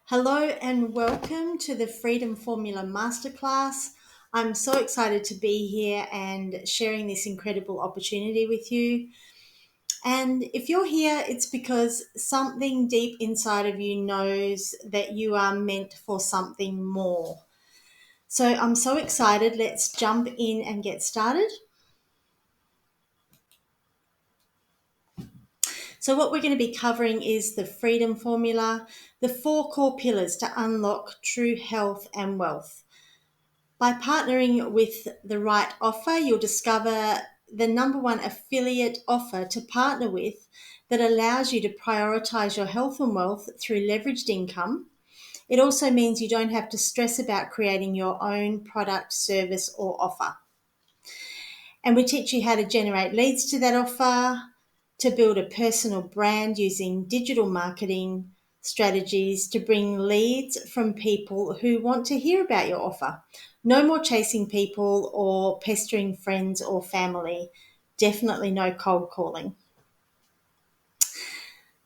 Hello and welcome to the Freedom Formula Masterclass. I'm so excited to be here and sharing this incredible opportunity with you. And if you're here, it's because something deep inside of you knows that you are meant for something more. So I'm so excited. Let's jump in and get started. So, what we're going to be covering is the Freedom Formula, the four core pillars to unlock true health and wealth. By partnering with the right offer, you'll discover the number one affiliate offer to partner with that allows you to prioritize your health and wealth through leveraged income. It also means you don't have to stress about creating your own product, service, or offer. And we teach you how to generate leads to that offer, to build a personal brand using digital marketing strategies to bring leads from people who want to hear about your offer. No more chasing people or pestering friends or family. Definitely no cold calling.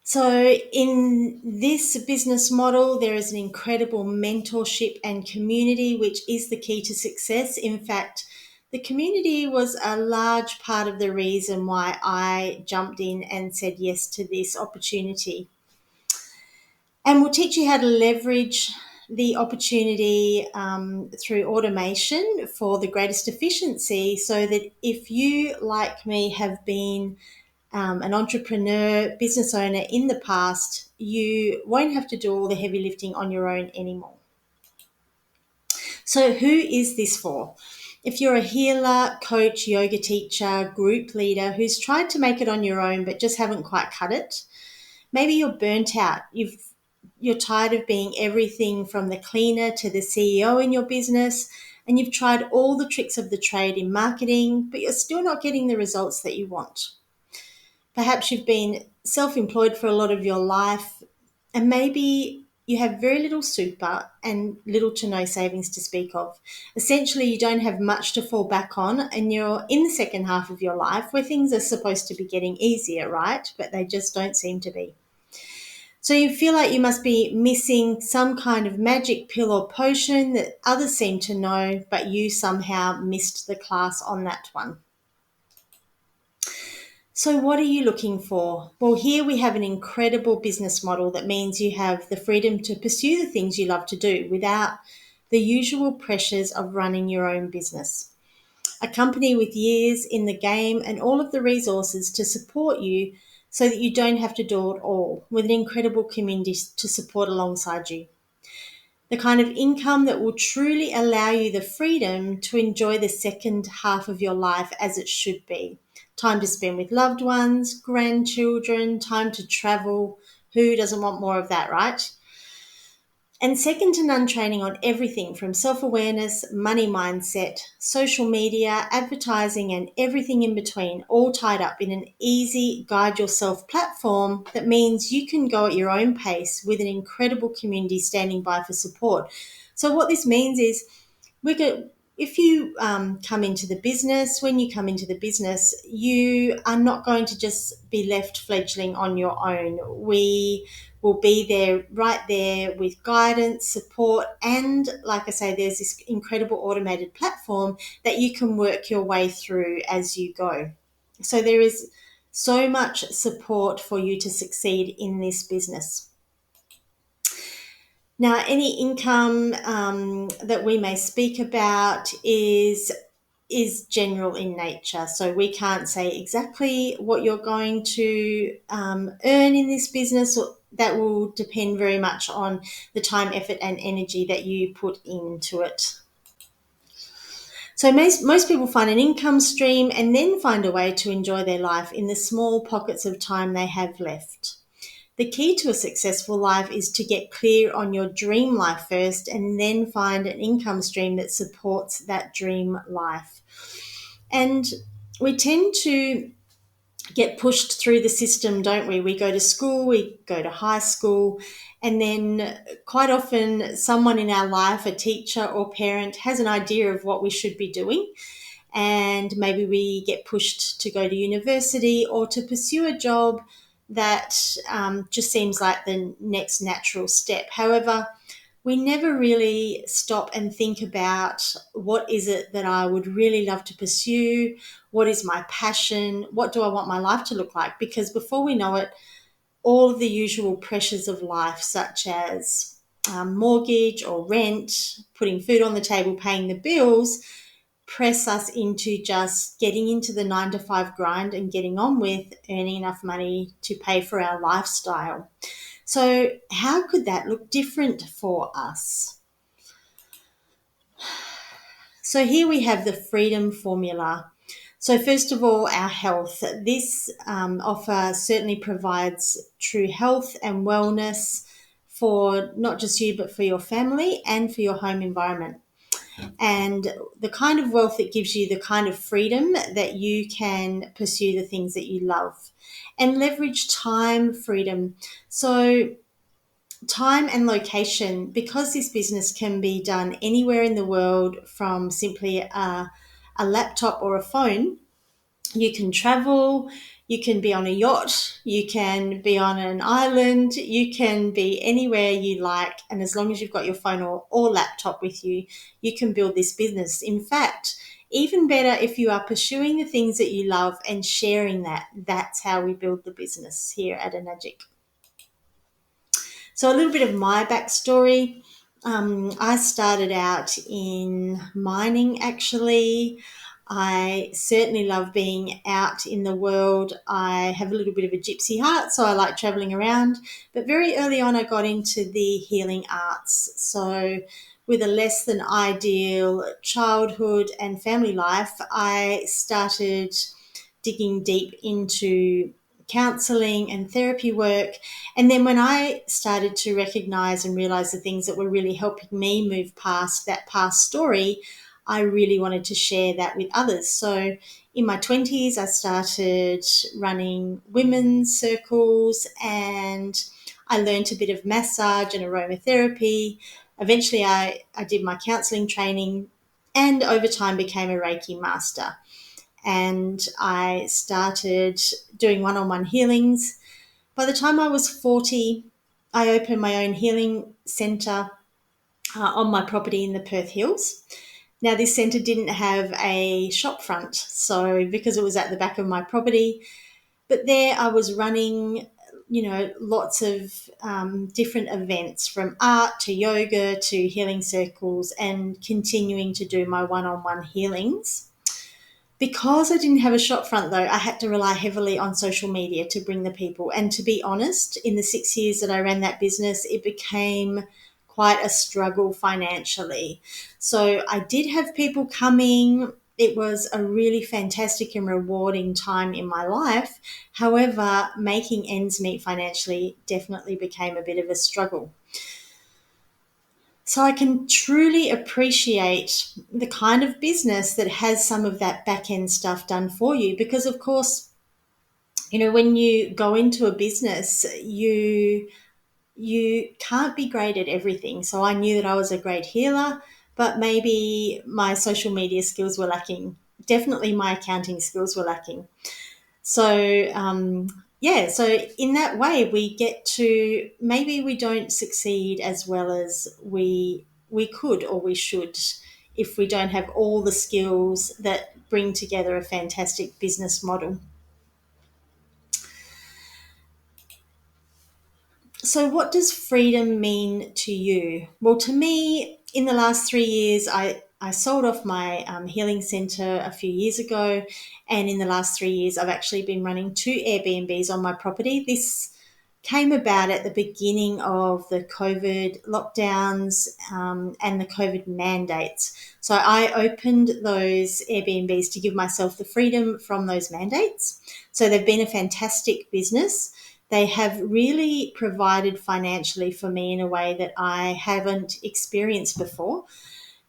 So, in this business model, there is an incredible mentorship and community, which is the key to success. In fact, the community was a large part of the reason why I jumped in and said yes to this opportunity. And we'll teach you how to leverage the opportunity through automation for the greatest efficiency so that if you, like me, have been an entrepreneur, business owner in the past, you won't have to do all the heavy lifting on your own anymore. So, who is this for? If you're a healer, coach, yoga teacher, group leader who's tried to make it on your own but just haven't quite cut it, maybe you're burnt out. You're tired of being everything from the cleaner to the CEO in your business, and you've tried all the tricks of the trade in marketing, but you're still not getting the results that you want. Perhaps you've been self-employed for a lot of your life, and maybe you have very little super and little to no savings to speak of. Essentially, you don't have much to fall back on, and you're in the second half of your life where things are supposed to be getting easier, right? But they just don't seem to be. So you feel like you must be missing some kind of magic pill or potion that others seem to know, but you somehow missed the class on that one. So, what are you looking for? Well, here we have an incredible business model that means you have the freedom to pursue the things you love to do without the usual pressures of running your own business. A company with years in the game and all of the resources to support you so that you don't have to do it all, with an incredible community to support alongside you. The kind of income that will truly allow you the freedom to enjoy the second half of your life as it should be. Time to spend with loved ones, grandchildren, time to travel. Who doesn't want more of that, right? And second to none training on everything from self awareness, money mindset, social media, advertising, and everything in between, all tied up in an easy guide yourself platform that means you can go at your own pace with an incredible community standing by for support. So, what this means is if you come into the business, when you come into the business, you are not going to just be left fledgling on your own. We will be there, right there with guidance, support, and like I say, there's this incredible automated platform that you can work your way through as you go. So there is so much support for you to succeed in this business. Now, any income that we may speak about is general in nature. So we can't say exactly what you're going to earn in this business. That will depend very much on the time, effort, and energy that you put into it. So most people find an income stream and then find a way to enjoy their life in the small pockets of time they have left. The key to a successful life is to get clear on your dream life first and then find an income stream that supports that dream life. And we tend to get pushed through the system, don't we? We go to school, we go to high school, and then quite often someone in our life, a teacher or parent, has an idea of what we should be doing. And maybe we get pushed to go to university or to pursue a job that just seems like the next natural step. However, we never really stop and think about what is it that I would really love to pursue? What is my passion? What do I want my life to look like? Because before we know it, all of the usual pressures of life, such as mortgage or rent, putting food on the table, paying the bills, press us into just getting into the 9 to 5 grind and getting on with earning enough money to pay for our lifestyle. So, how could that look different for us? So, here we have the freedom formula. So, first of all, our health. This offer certainly provides true health and wellness for not just you, but for your family and for your home environment. And the kind of wealth that gives you the kind of freedom that you can pursue the things that you love and leverage time freedom. So, time and location, because this business can be done anywhere in the world from simply a laptop or a phone. You can travel, you can be on a yacht, you can be on an island, you can be anywhere you like. And as long as you've got your phone or laptop with you, you can build this business. In fact, even better if you are pursuing the things that you love and sharing that. That's how we build the business here at Enagic. So, a little bit of my backstory. I started out in mining actually. I certainly love being out in the world. I have a little bit of a gypsy heart, so I like traveling around. But very early on, I got into the healing arts. So, with a less than ideal childhood and family life, I started digging deep into counseling and therapy work. And then when I started to recognize and realize the things that were really helping me move past that past story, I really wanted to share that with others. So in my 20s, I started running women's circles and I learned a bit of massage and aromatherapy. Eventually, I did my counseling training and over time became a Reiki master. And I started doing one on one healings. By the time I was 40, I opened my own healing centre on my property in the Perth Hills. Now, this centre didn't have a shop front, so because it was at the back of my property, but there I was running, lots of different events from art to yoga to healing circles and continuing to do my one on one healings. Because I didn't have a shop front, though, I had to rely heavily on social media to bring the people. And to be honest, in the 6 years that I ran that business, it became quite a struggle financially. So I did have people coming. It was a really fantastic and rewarding time in my life. However, making ends meet financially definitely became a bit of a struggle. So I can truly appreciate the kind of business that has some of that back end stuff done for you because, of course, when you go into a business, you can't be great at everything. So I knew that I was a great healer, but maybe my social media skills were lacking. Definitely my accounting skills were lacking. So, so in that way, we get to maybe we don't succeed as well as we could or we should if we don't have all the skills that bring together a fantastic business model. So, what does freedom mean to you? Well, to me, in the last 3 years, I sold off my healing centre a few years ago. And in the last 3 years, I've actually been running 2 Airbnbs on my property. This came about at the beginning of the COVID lockdowns and the COVID mandates. So I opened those Airbnbs to give myself the freedom from those mandates. So they've been a fantastic business. They have really provided financially for me in a way that I haven't experienced before.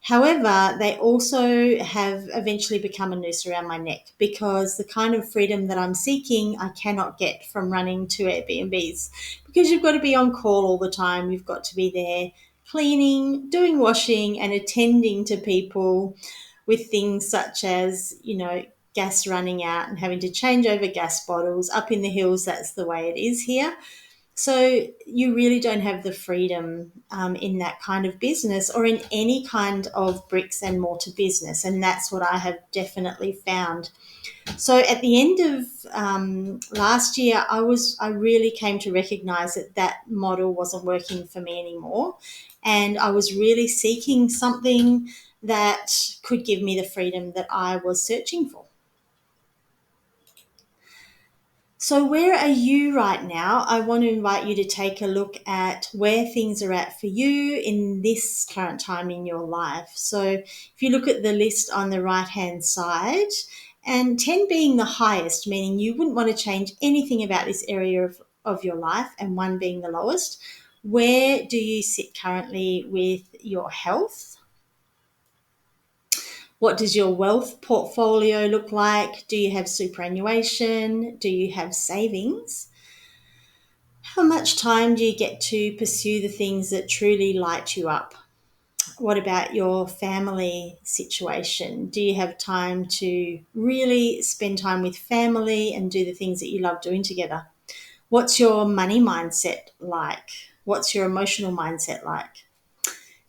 However, they also have eventually become a noose around my neck because the kind of freedom that I'm seeking, I cannot get from running 2 Airbnbs because you've got to be on call all the time. You've got to be there cleaning, doing washing, and attending to people with things such as, gas running out and having to change over gas bottles. Up in the hills, that's the way it is here. So you really don't have the freedom in that kind of business or in any kind of bricks and mortar business. And that's what I have definitely found. So at the end of last year, I really came to recognise that that model wasn't working for me anymore, and I was really seeking something that could give me the freedom that I was searching for. So, where are you right now? I want to invite you to take a look at where things are at for you in this current time in your life. So, if you look at the list on the right hand side, and 10 being the highest, meaning you wouldn't want to change anything about this area of your life, and 1 being the lowest, where do you sit currently with your health? What does your wealth portfolio look like? Do you have superannuation? Do you have savings? How much time do you get to pursue the things that truly light you up? What about your family situation? Do you have time to really spend time with family and do the things that you love doing together? What's your money mindset like? What's your emotional mindset like?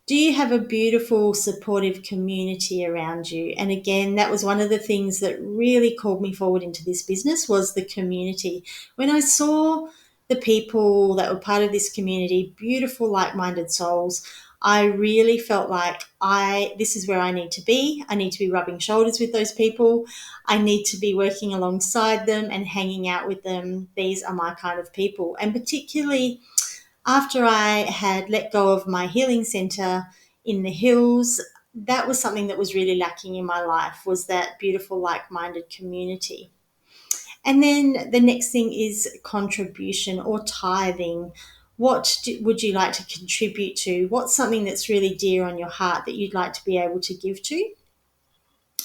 Do you have a beautiful, supportive community around you? And again, that was one of the things that really called me forward into this business was the community. When I saw the people that were part of this community, beautiful, like-minded souls, I really felt like this is where I need to be. I need to be rubbing shoulders with those people. I need to be working alongside them and hanging out with them. These are my kind of people. And particularly after I had let go of my healing center in the hills, that was something that was really lacking in my life, was that beautiful, like-minded community. And then the next thing is contribution or tithing. Would you like to contribute to? What's something that's really dear on your heart that you'd like to be able to give to?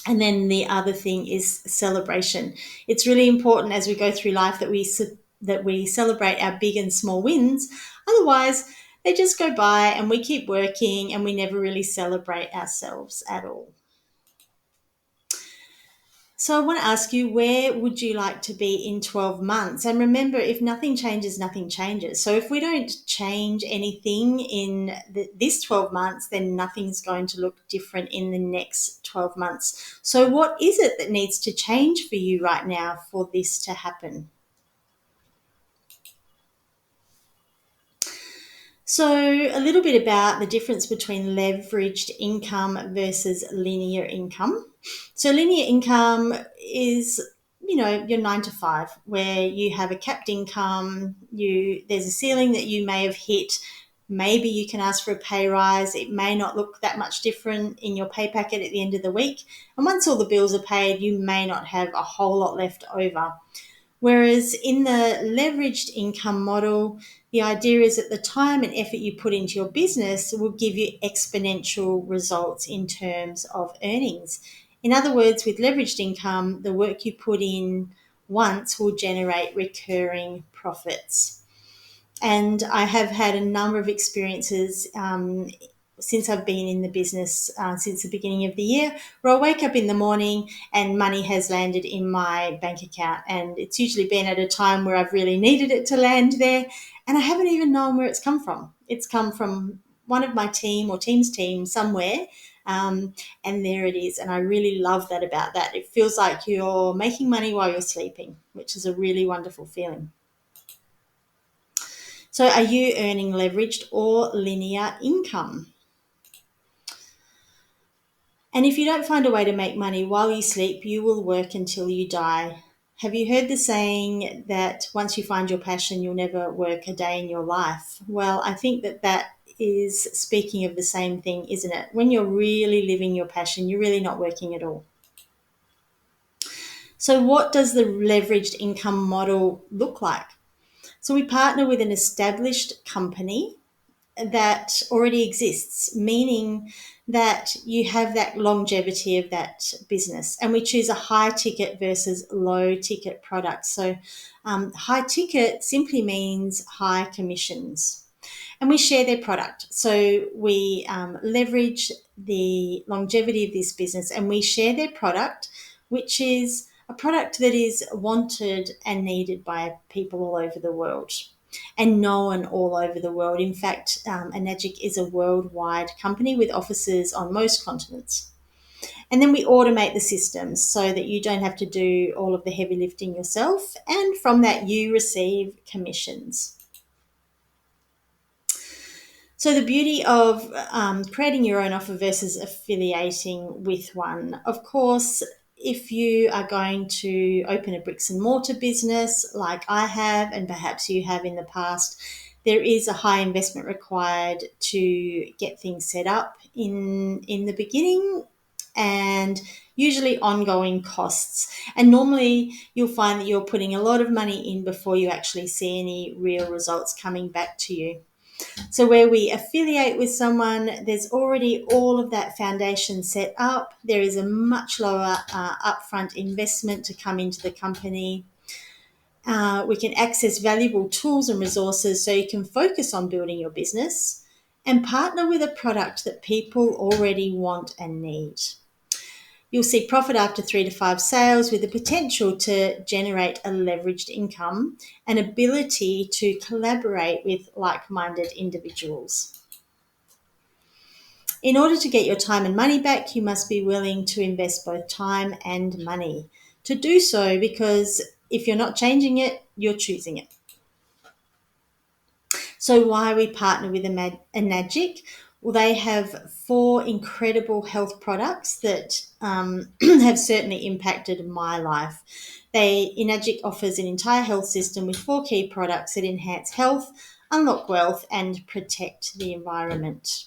And then the other thing is celebration. It's really important as we go through life that we celebrate our big and small wins. Otherwise, they just go by and we keep working and we never really celebrate ourselves at all. So I want to ask you, where would you like to be in 12 months? And remember, if nothing changes, nothing changes. So if we don't change anything in this 12 months, then nothing's going to look different in the next 12 months. So what is it that needs to change for you right now for this to happen? So, a little bit about the difference between leveraged income versus linear income. So, linear income is, your 9 to 5, where you have a capped income, there's a ceiling that you may have hit. Maybe you can ask for a pay rise. It may not look that much different in your pay packet at the end of the week. And once all the bills are paid, you may not have a whole lot left over. Whereas in the leveraged income model, the idea is that the time and effort you put into your business will give you exponential results in terms of earnings. In other words, with leveraged income, the work you put in once will generate recurring profits. And I have had a number of experiences since I've been in the business since the beginning of the year, where I wake up in the morning and money has landed in my bank account. And it's usually been at a time where I've really needed it to land there. And I haven't even known where it's come from. It's come from one of my team or team's team somewhere. And there it is. And I really love that about that. It feels like you're making money while you're sleeping, which is a really wonderful feeling. So are you earning leveraged or linear income? And if you don't find a way to make money while you sleep, you will work until you die. Have you heard the saying that once you find your passion, you'll never work a day in your life? Well, I think that is speaking of the same thing, isn't it? When you're really living your passion, you're really not working at all. So what does the leveraged income model look like? So we partner with an established company that already exists, meaning that you have that longevity of that business. And we choose a high ticket versus low ticket product. So high ticket simply means high commissions. And we share their product. So we leverage the longevity of this business and we share their product, which is a product that is wanted and needed by people all over the world and known all over the world. In fact, Enagic is a worldwide company with offices on most continents. And then we automate the systems so that you don't have to do all of the heavy lifting yourself. And from that, you receive commissions. So the beauty of creating your own offer versus affiliating with one, of course, if you are going to open a bricks and mortar business like I have and perhaps you have in the past, there is a high investment required to get things set up in the beginning, and usually ongoing costs. And normally you'll find that you're putting a lot of money in before you actually see any real results coming back to you. So where we affiliate with someone, there's already all of that foundation set up. There is a much lower upfront investment to come into the company. We can access valuable tools and resources so you can focus on building your business and partner with a product that people already want and need. You'll see profit after 3 to 5 sales with the potential to generate a leveraged income and ability to collaborate with like-minded individuals. In order to get your time and money back, you must be willing to invest both time and money. To do so, because if you're not changing it, you're choosing it. So why we partner with Enagic? Well, they have 4 incredible health products that have certainly impacted my life. Enagic offers an entire health system with 4 key products that enhance health, unlock wealth, and protect the environment.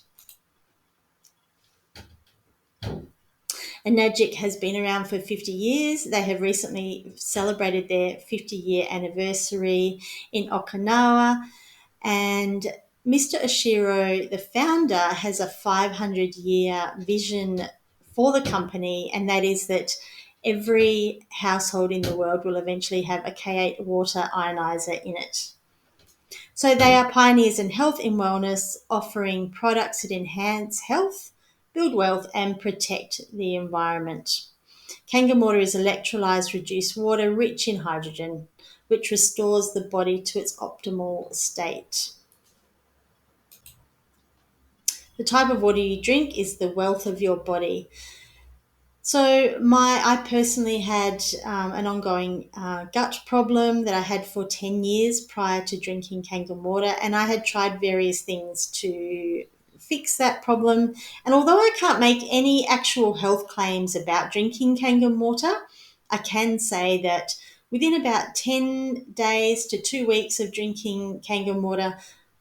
Enagic has been around for 50 years. They have recently celebrated their 50-year anniversary in Okinawa. And Mr. Oshiro, the founder, has a 500-year vision for the company, and that is that every household in the world will eventually have a K8 water ionizer in it. So they are pioneers in health and wellness, offering products that enhance health, build wealth, and protect the environment. Kangen water is electrolyzed reduced water rich in hydrogen, which restores the body to its optimal state. The type of water you drink is the wealth of your body. So I personally had an ongoing gut problem that I had for 10 years prior to drinking Kangen water, and I had tried various things to fix that problem. And although I can't make any actual health claims about drinking Kangen water, I can say that within about 10 days to 2 weeks of drinking Kangen water,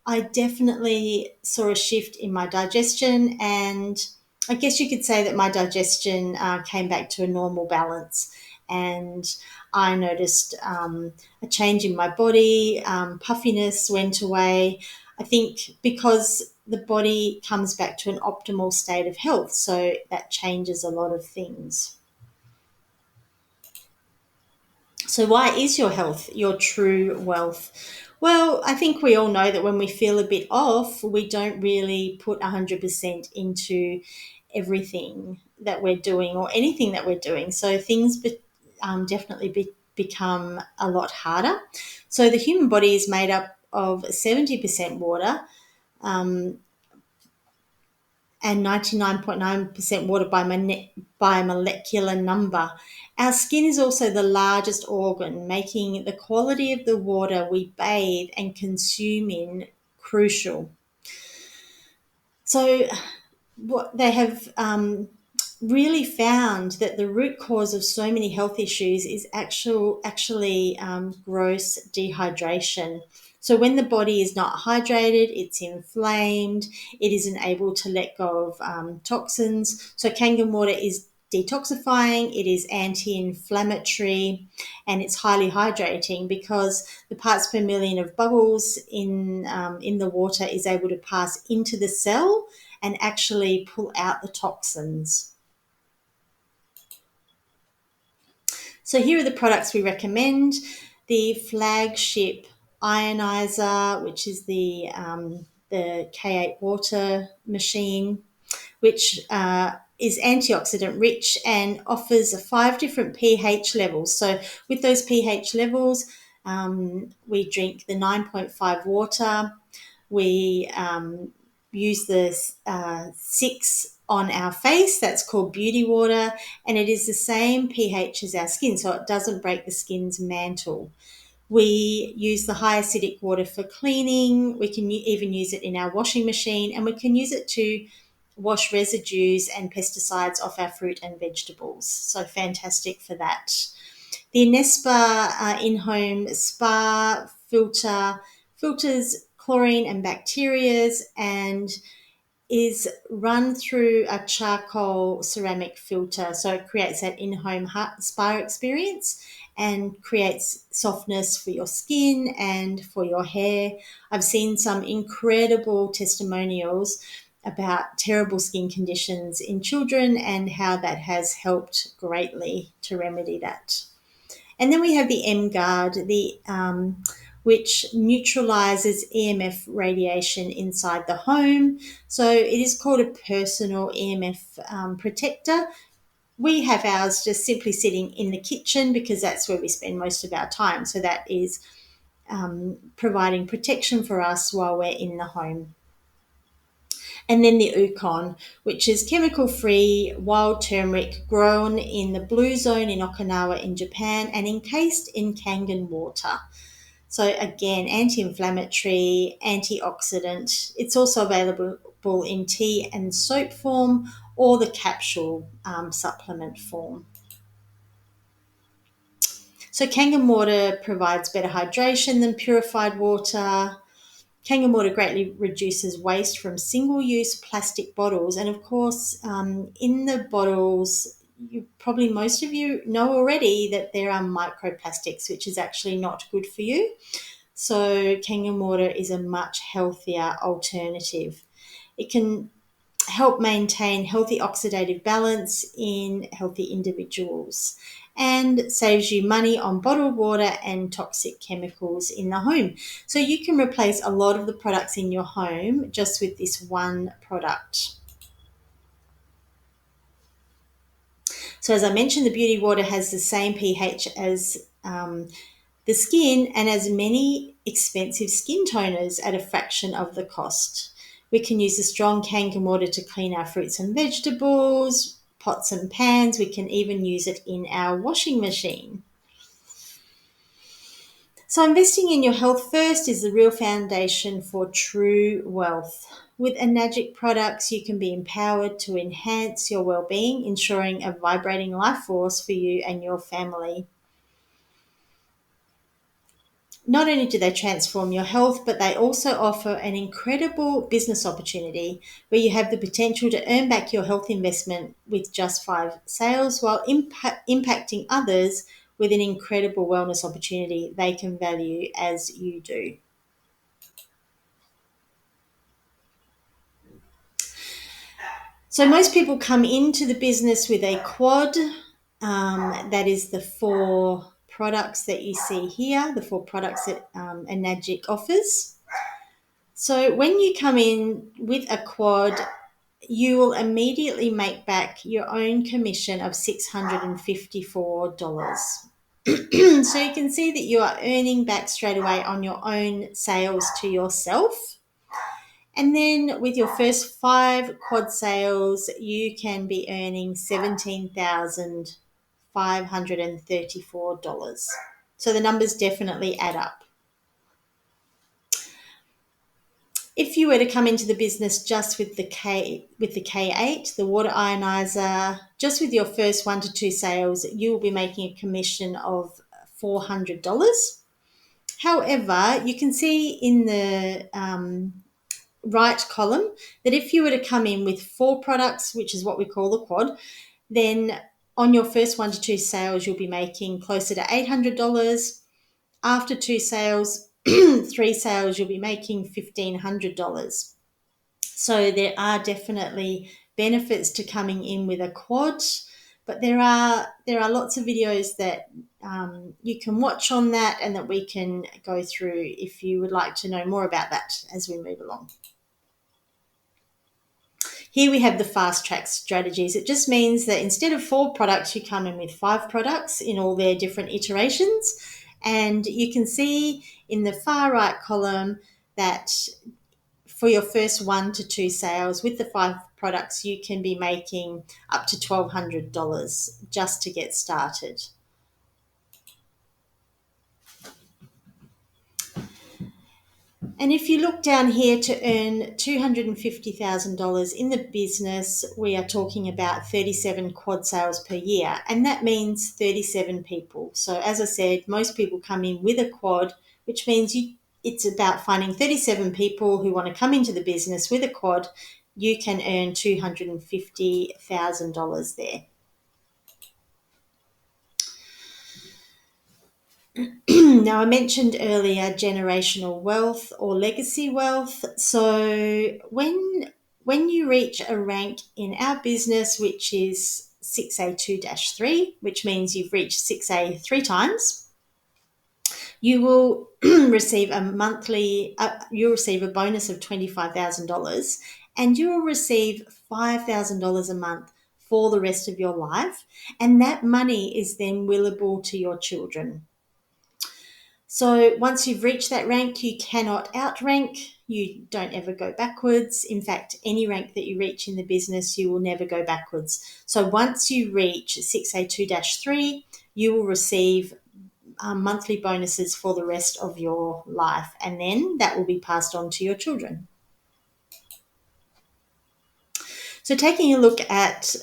I definitely saw a shift in my digestion, and I guess you could say that my digestion came back to a normal balance, and I noticed a change in my body, puffiness went away. I think because the body comes back to an optimal state of health, so that changes a lot of things. So why is your health your true wealth? Well, I think we all know that when we feel a bit off, we don't really put 100% into everything that we're doing or anything that we're doing. So things definitely become a lot harder. So the human body is made up of 70% water, and 99.9% water by molecular number. Our skin is also the largest organ, making the quality of the water we bathe and consume in crucial. So what they have really found that the root cause of so many health issues is actually gross dehydration. So when the body is not hydrated, it's inflamed, it isn't able to let go of toxins. So Kangen water is detoxifying, it is anti-inflammatory, and it's highly hydrating because the parts per million of bubbles in the water is able to pass into the cell and actually pull out the toxins. So here are the products we recommend. The flagship ionizer, which is the K8 water machine, which is antioxidant rich and offers 5 different pH levels. So with those pH levels, we drink the 9.5 water. We use the 6 on our face. That's called beauty water, and it is the same pH as our skin, so it doesn't break the skin's mantle. We use the high acidic water for cleaning. We can even use it in our washing machine, and we can use it to wash residues and pesticides off our fruit and vegetables. So fantastic for that. The Inespa in-home spa filters chlorine and bacterias and is run through a charcoal ceramic filter. So it creates that in-home spa experience and creates softness for your skin and for your hair. I've seen some incredible testimonials about terrible skin conditions in children and how that has helped greatly to remedy that. And then we have the M Guard, which neutralizes EMF radiation inside the home. So it is called a personal EMF protector. We have ours just simply sitting in the kitchen because that's where we spend most of our time. So that is providing protection for us while we're in the home. And then the Ukon, which is chemical-free wild turmeric grown in the blue zone in Okinawa in Japan and encased in Kangen water. So again, anti-inflammatory, antioxidant. It's also available in tea and soap form or the capsule supplement form. So Kangen water provides better hydration than purified water. Kangen water greatly reduces waste from single-use plastic bottles. And of course, in the bottles, most of you know already that there are microplastics, which is actually not good for you. So Kangen water is a much healthier alternative. It can help maintain healthy oxidative balance in healthy individuals and saves you money on bottled water and toxic chemicals in the home. So you can replace a lot of the products in your home just with this one product. So as I mentioned, the beauty water has the same pH as the skin and as many expensive skin toners at a fraction of the cost. We can use the strong Kangen water to clean our fruits and vegetables, pots and pans. We can even use it in our washing machine. So investing in your health first is the real foundation for true wealth. With Enagic products, you can be empowered to enhance your well-being, ensuring a vibrating life force for you and your family. Not only do they transform your health, but they also offer an incredible business opportunity where you have the potential to earn back your health investment with just 5 sales while impacting others with an incredible wellness opportunity they can value as you do. So most people come into the business with a quad. That is the 4 products that you see here, the 4 products that Enagic offers. So when you come in with a quad, you will immediately make back your own commission of $654. So you can see that you are earning back straight away on your own sales to yourself. And then with your first 5 quad sales, you can be earning $17,534. So the numbers definitely add up. If you were to come into the business just with the K8, the water ionizer, just with your first 1 to 2 sales, you will be making a commission of $400. However, you can see in the right column that if you were to come in with 4 products, which is what we call the quad, then on your first 1 to 2 sales, you'll be making closer to $800. After 2 sales, 3 sales, you'll be making $1,500. So there are definitely benefits to coming in with a quad, but there are lots of videos that you can watch on that and that we can go through if you would like to know more about that as we move along. Here we have the fast track strategies. It just means that instead of 4 products, you come in with 5 products in all their different iterations. And you can see in the far right column that for your first 1 to 2 sales with the 5 products, you can be making up to $1,200 just to get started. And if you look down here to earn $250,000 in the business, we are talking about 37 quad sales per year, and that means 37 people. So as I said, most people come in with a quad, which means it's about finding 37 people who want to come into the business with a quad. You can earn $250,000 there. Now, I mentioned earlier generational wealth or legacy wealth. So when you reach a rank in our business, which is 6A2-3, which means you've reached 6A 3 times, you will receive a bonus of $25,000, and you will receive $5,000 a month for the rest of your life, and that money is then willable to your children. So once you've reached that rank, you cannot outrank. You don't ever go backwards. In fact, any rank that you reach in the business, you will never go backwards. So once you reach 6A2-3, you will receive monthly bonuses for the rest of your life, and then that will be passed on to your children. So taking a look at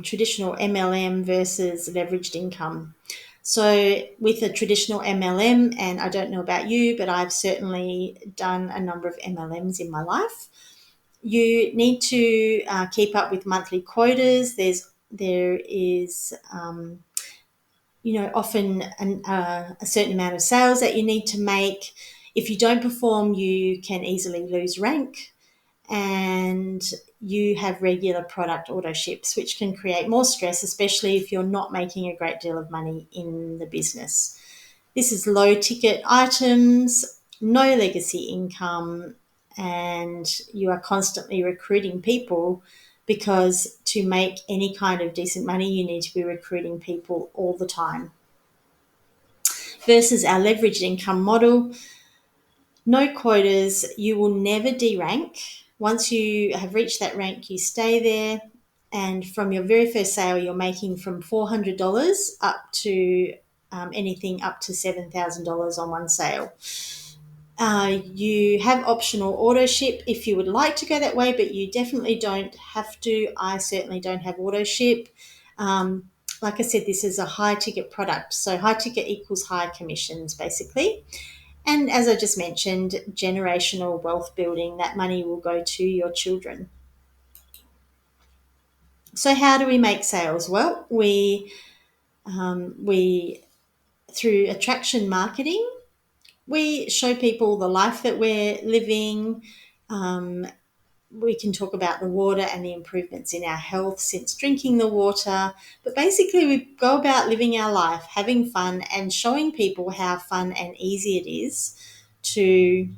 traditional MLM versus leveraged income. So with a traditional MLM, and I don't know about you, but I've certainly done a number of MLMs in my life, you need to keep up with monthly quotas. There is often a certain amount of sales that you need to make. If you don't perform, you can easily lose rank, and you have regular product auto ships, which can create more stress, especially if you're not making a great deal of money in the business. This is low ticket items, no legacy income, and you are constantly recruiting people, because to make any kind of decent money, you need to be recruiting people all the time. Versus our leveraged income model, no quotas, you will never derank. Once you have reached that rank, you stay there. And from your very first sale, you're making from $400 up to anything up to $7,000 on one sale. You have optional auto ship if you would like to go that way, but you definitely don't have to. I certainly don't have auto ship. Like I said, this is a high ticket product. So high ticket equals high commissions, basically. And as I just mentioned, generational wealth building, that money will go to your children. So how do we make sales? Well, we through attraction marketing, we show people the life that we're living. We can talk about the water and the improvements in our health since drinking the water. But basically, we go about living our life, having fun, and showing people how fun and easy it is to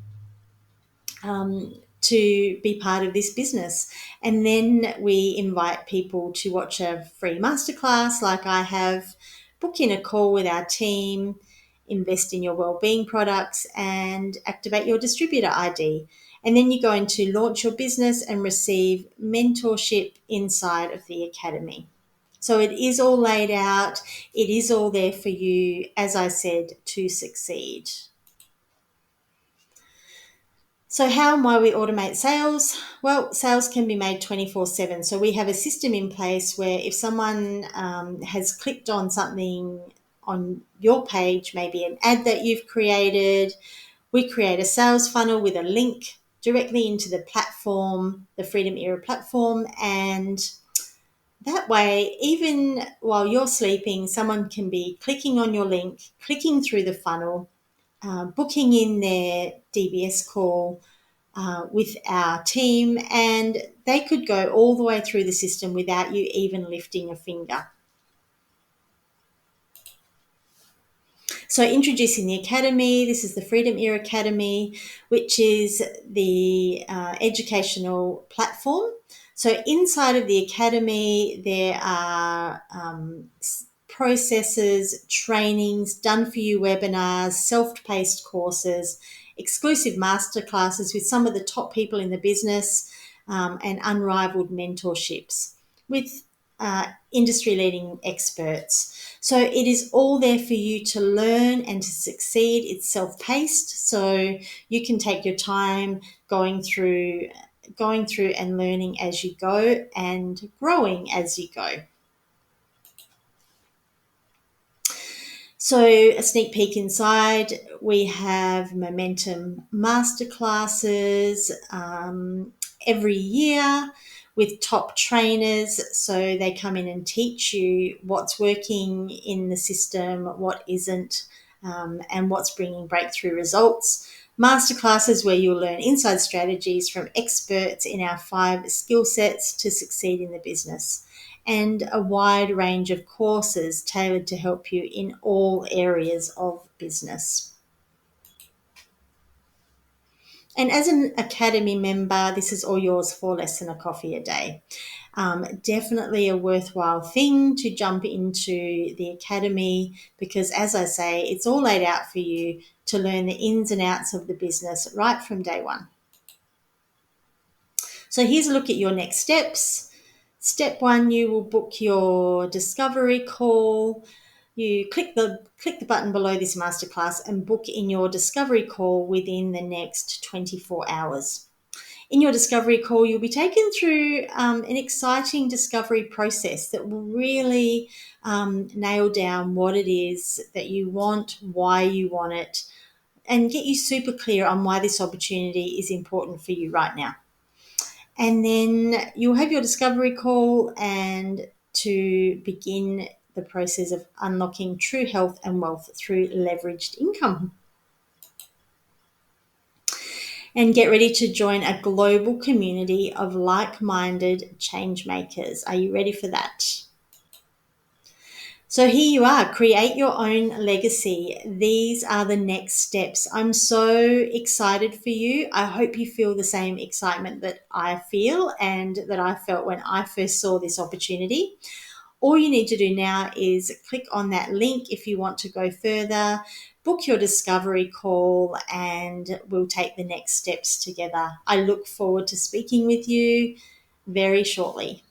be part of this business. And then we invite people to watch a free masterclass like I have, book in a call with our team, invest in your wellbeing products, and activate your distributor ID. And then you go in to launch your business and receive mentorship inside of the academy. So it is all laid out. It is all there for you, as I said, to succeed. So how and why we automate sales? Well, sales can be made 24/7. So we have a system in place where if someone has clicked on something on your page, maybe an ad that you've created, we create a sales funnel with a link directly into the platform, the Freedom Era platform, and that way, even while you're sleeping, someone can be clicking on your link, clicking through the funnel, booking in their DBS call with our team, and they could go all the way through the system without you even lifting a finger. So introducing the Academy, this is the Freedom Era Academy, which is the educational platform. So inside of the Academy, there are processes, trainings, done for you webinars, self-paced courses, exclusive masterclasses with some of the top people in the business, and unrivaled mentorships with industry leading experts. So it is all there for you to learn and to succeed. It's self paced, so you can take your time going through and learning as you go and growing as you go. So a sneak peek inside, we have momentum masterclasses every year with top trainers. So they come in and teach you what's working in the system, what isn't, and what's bringing breakthrough results. Masterclasses where you'll learn inside strategies from experts in our 5 skill sets to succeed in the business, and a wide range of courses tailored to help you in all areas of business. And as an Academy member, this is all yours for less than a coffee a day. Definitely a worthwhile thing to jump into the Academy because, as I say, it's all laid out for you to learn the ins and outs of the business right from day one. So here's a look at your next steps. Step 1, you will book your discovery call. You click the button below this masterclass and book in your discovery call within the next 24 hours. In your discovery call, you'll be taken through an exciting discovery process that will really nail down what it is that you want, why you want it, and get you super clear on why this opportunity is important for you right now. And then you'll have your discovery call and to begin the process of unlocking true health and wealth through leveraged income. And get ready to join a global community of like-minded change makers. Are you ready for that? So here you are, create your own legacy. These are the next steps. I'm so excited for you. I hope you feel the same excitement that I feel and that I felt when I first saw this opportunity. All you need to do now is click on that link if you want to go further, book your discovery call, and we'll take the next steps together. I look forward to speaking with you very shortly.